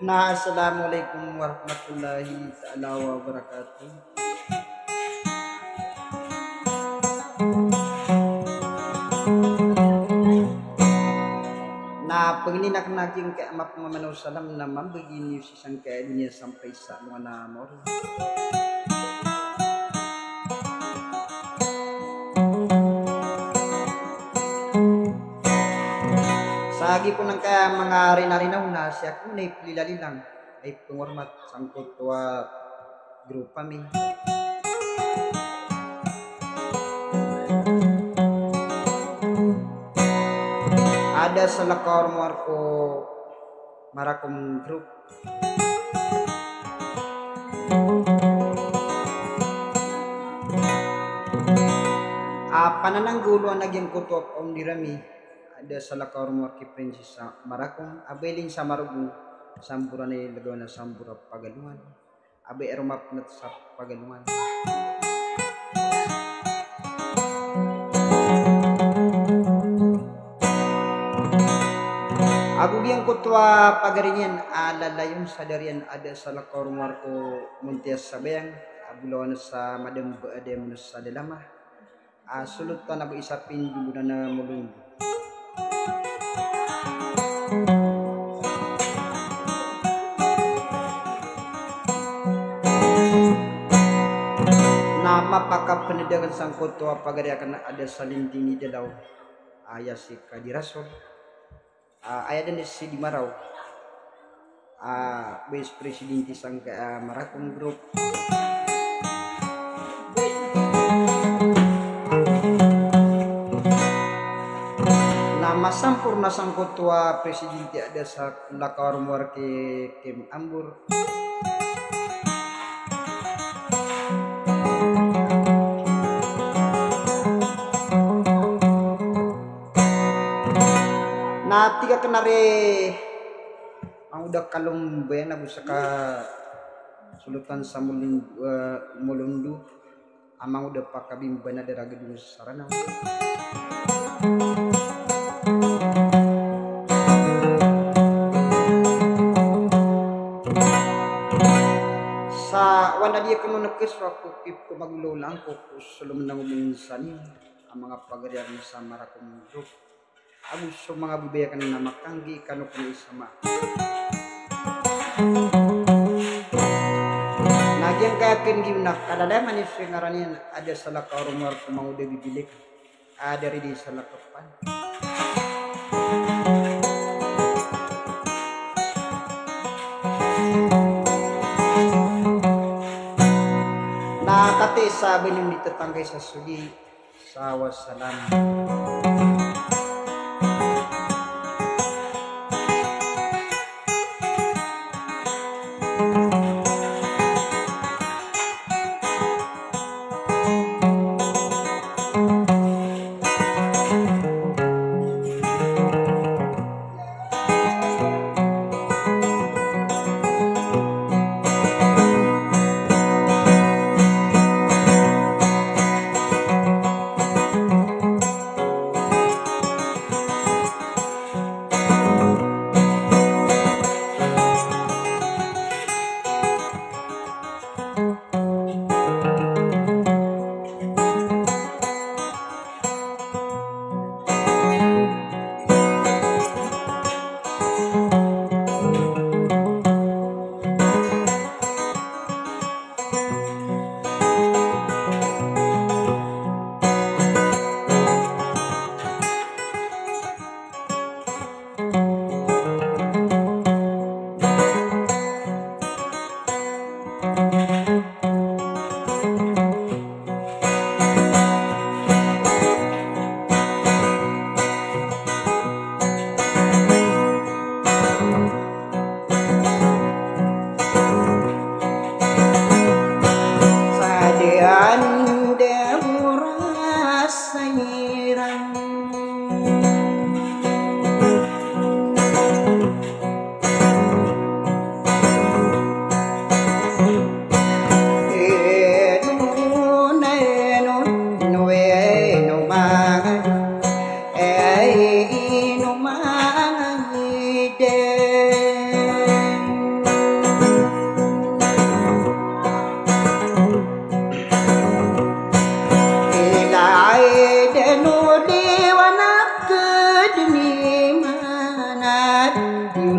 Nah, assalamualaikum warahmatullahi taala wabarakatuh. Nah, penginak naging ke ama pemamanaw salam naman begini sisan kaya dunia sampai sa mga namor. Sagi po ng kaya mga rinarinaw na siya kung na ipilalilang ay pengormat sangkot tua grup kami. Ada sa lakor ko marakom grup. Panananggulo ang naging kutop om dirami. Ada sa lakor ki princess marakom abeling sa marugo sambura ni lagaw na sambura pagalungan. Abe eromap na sa pagalungan. Agugyan ko tua pagarinyan alalayon sa darian ada sa lakor ko muntias sa bayang abulawan sa madam adem sa dalama. Sulut ta na ba isapin dulu na mulung. Nama pakap pendidikan sangkot tua pagariakan ada salindini dalaw ayah si kadirasol ayah dan si dimaraw vice presidente sang marakong group. Nama sampurna sangkot tua presidente ada sa lakar ke Kim Ambur. Nah, tiga kenare ang udah kalong bayan na gusto ka sulutan sa mulundu amang udah pakabimba na daraga dun sa saranaw. Sa wala dia kuno nakis waktu pip ko maglulang ko sulum nang uminsan ang mga pagarian sa marakong group. Agus so mga bubaya ka na makanggi kano kung isama. Nagyang kaya kingiw na kadalaman ni singaranian ada sa lakaw rumor kung mga udah bibilik. Ada rin sa lakapan. Nakati sabi niyong ditatangkay sa suli sa wasalam.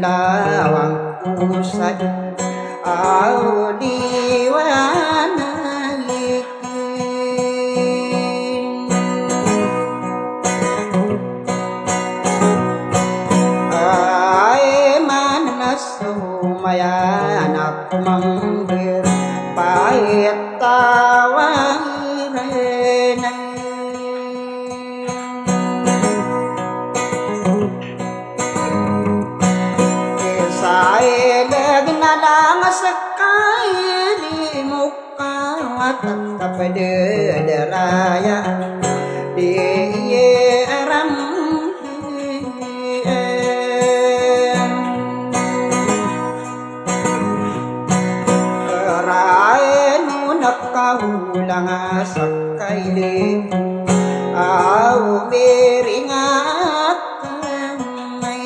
lawang pusat auliwana mayan aku mangger pahit tawang renang kisah legna lang sekali muka tetap deraya di ram kaulang sakay din au beringat kamay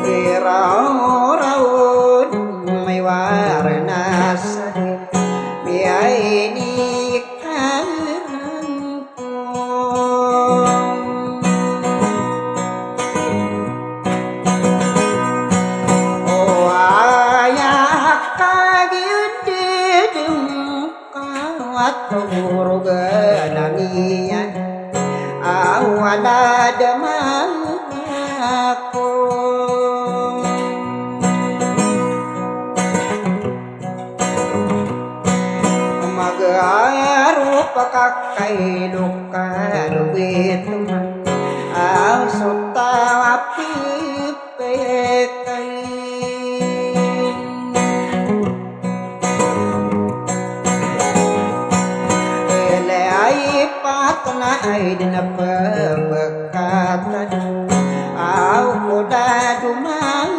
iraw-raw may warna sa biyay ni Turuga namian awala daman aku magaru pakakai luka duit teman aw sota api pekai patna ay dinapabakatan aw kuda dumang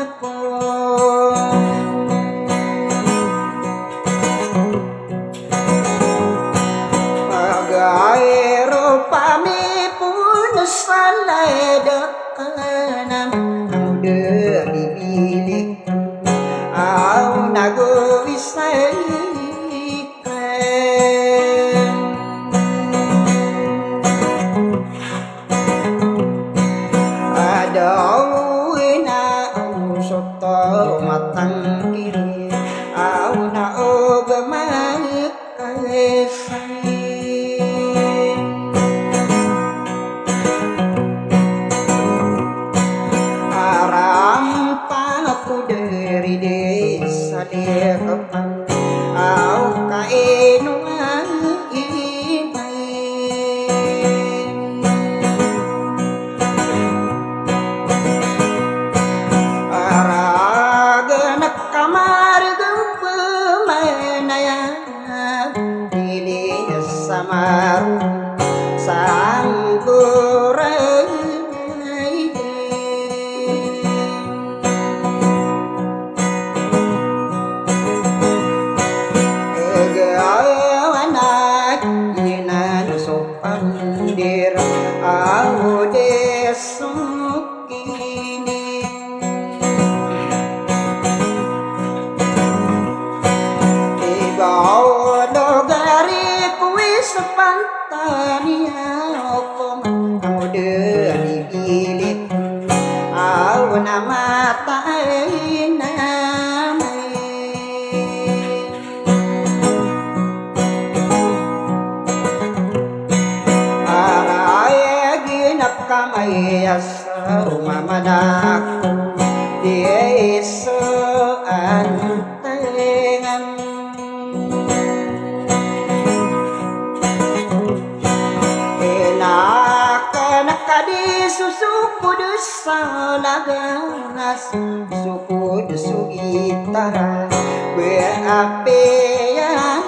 ako pag-aero pamipun salay dakanan ang daribilik aw naguwisay matang kiri au na ogamay kaisay aram pa ko dari desa dekapang au kainuan samaru samburai kegawanak inan sopan dir au desukini ibau dogari sepantania okong dari bilik au nama tai namai araya ginap kamay asau mamadaku dieso antengan kadi susuku desa lagas suku desu gitara beape yang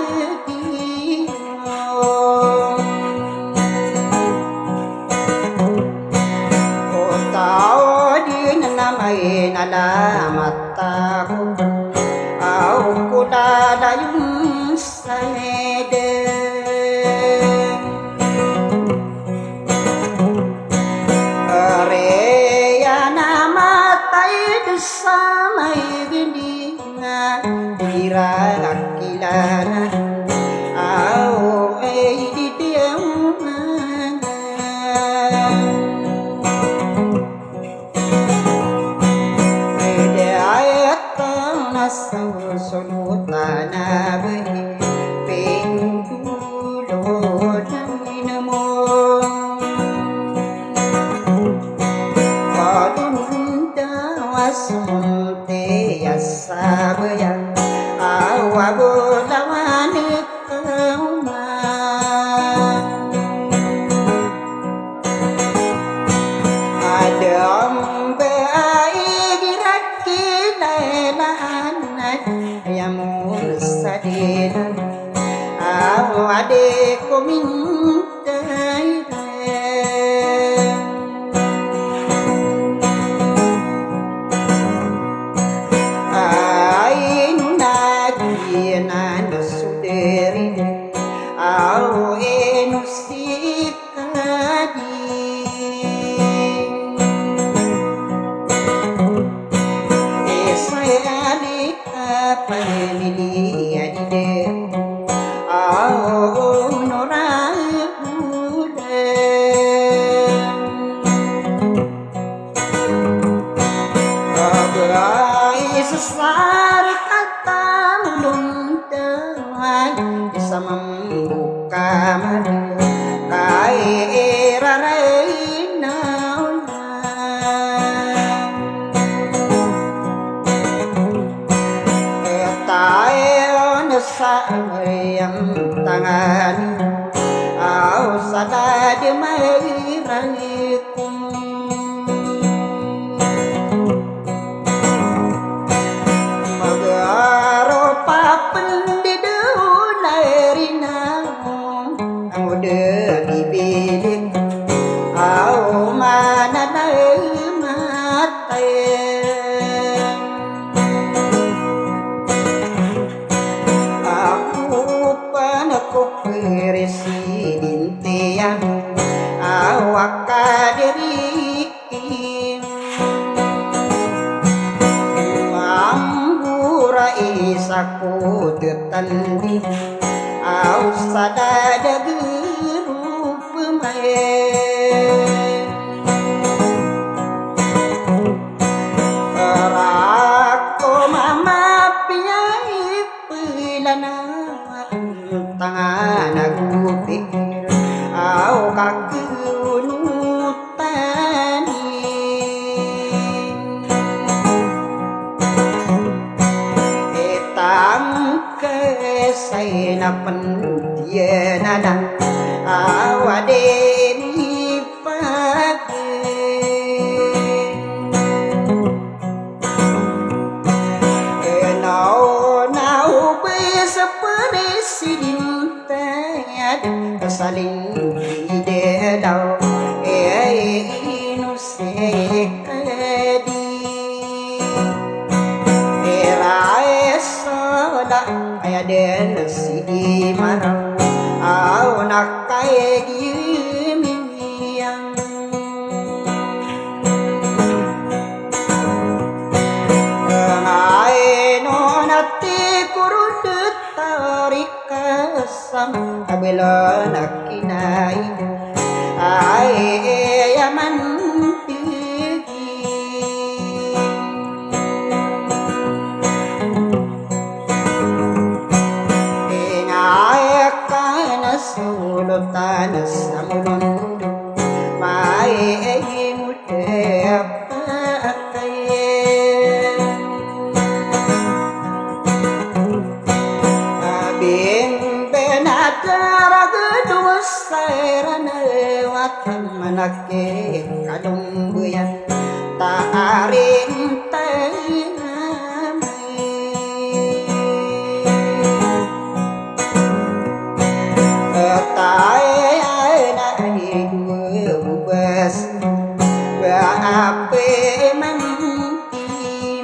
tao di namay alamat aku au kuda dayung sayede samay gendingan ira kilana jemaraku magaro papen di dunarina amude bibilik au mana mate aku panaku presidentian awak kadiri ambura isaku tetandi au sadada geru pemain rako mama piai pilana tangan aku pikir au kakunutani etang kesaina pendienana awadeni pagi nau presidente saling didedau inu sekedi era esola ayaden sidi marau au nakai gimiang ngai nonati kurudut tarikasam abela nakinai ai yaman tigi ngai kana sultan samulun mai mude manake kadung buyan tarin tengami tae na bubas baape manti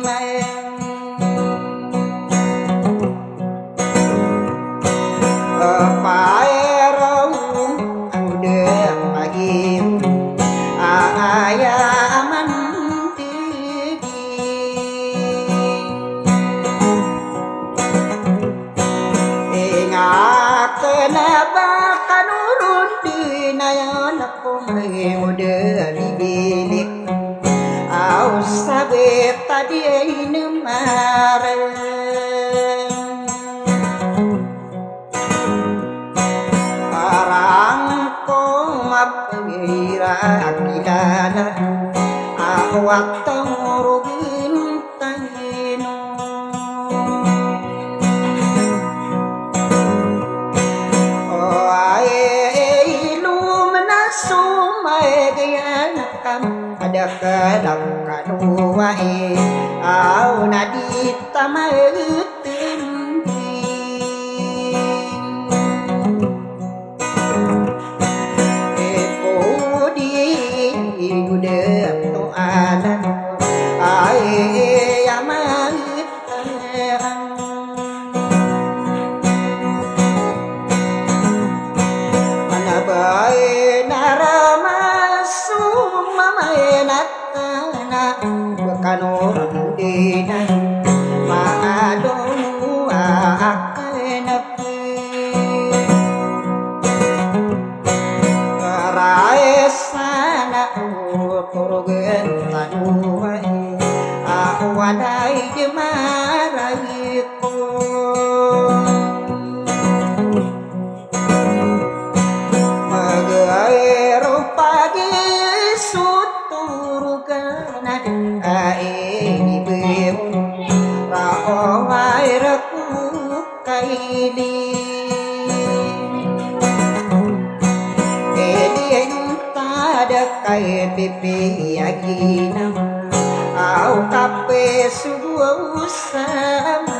mayang ayaman tigi ingat kenapa kanurun dinayan aku muda bibilik au sabet tadi ini marah pengira kilala awak tangurugin tangino oh ae ilum gaya nakam ada kadang kadua au nadita maetin kanurang dina maadong akanapi raesana uturugen tanuai awadai jemaragiku magai rupagi suturugan ai beu rao airaku kaili eli kay pipi agina au kape subuh usamin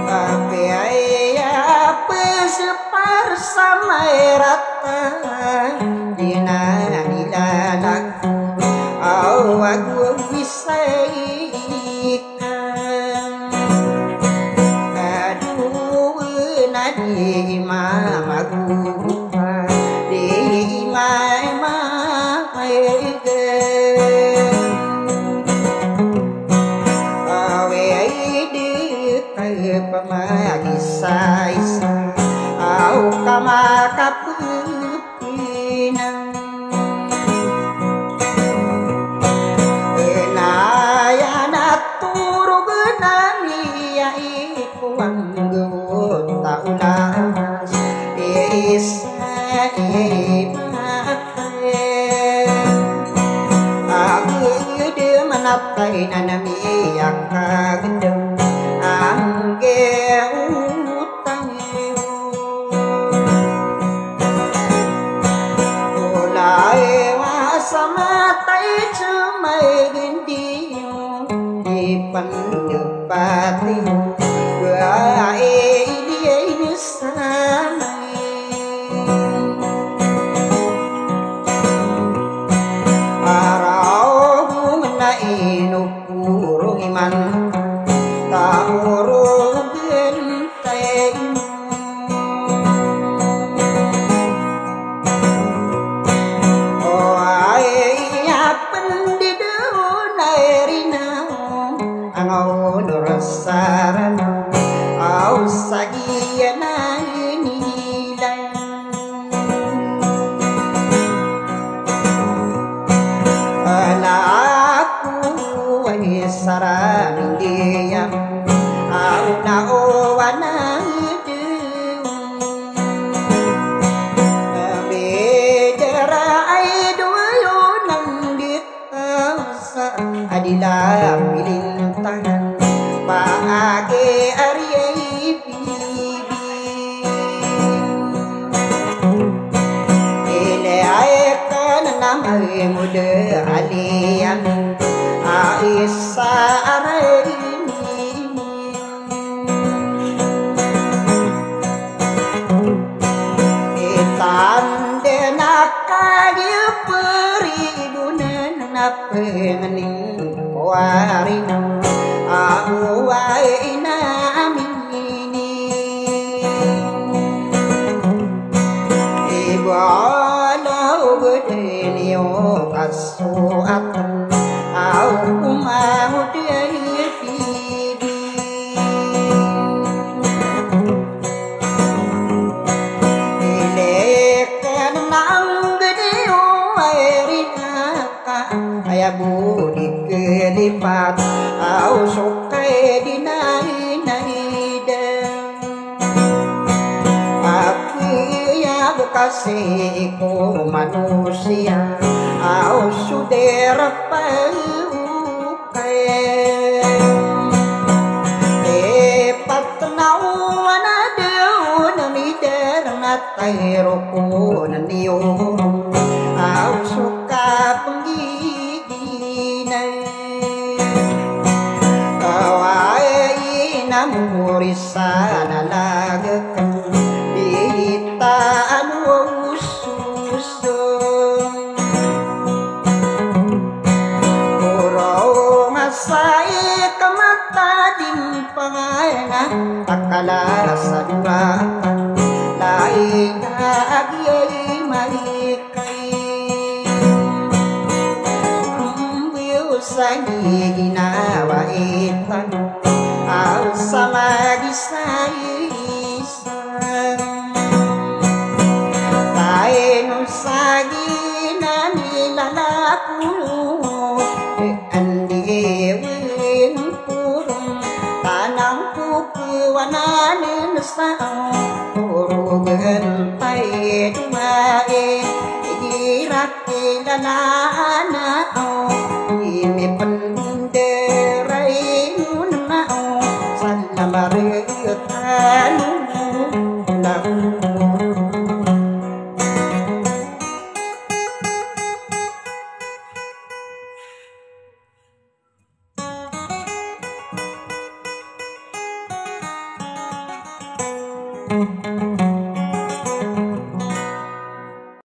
kape ayah pesepar sama rata dina nilalak au aku bisa ikan aduh nadi imam aku di imam awe ide kaya pamagisa-isa au kamakapupinang taulas isa aku de manapai nanami akagendem angge utang ulai wasamatai cemai gendiu dipan depati adilah pilintangan paage ariai bibi ile aekan namai muda alian aisa araini tande nakagi peribunan napening warina au aina mini ibalau bedenio kasuatan au mau dia pibi ilekan nang gedio airina ayah budi kelipat au sukai dinai-nai dan aku ya bekasihku manusia au sudah pakai tepat nawan adeun mider natai rokun niu au suka murisan lagakan ditaan ususung urau masai kemata dimpangana akala saduakan lain agiai marikai biusani ginawa itan au sama gisaisan taenu sagina nilalaku andiewen purung tanangku kewanan sao urugen pai duae diraki lalana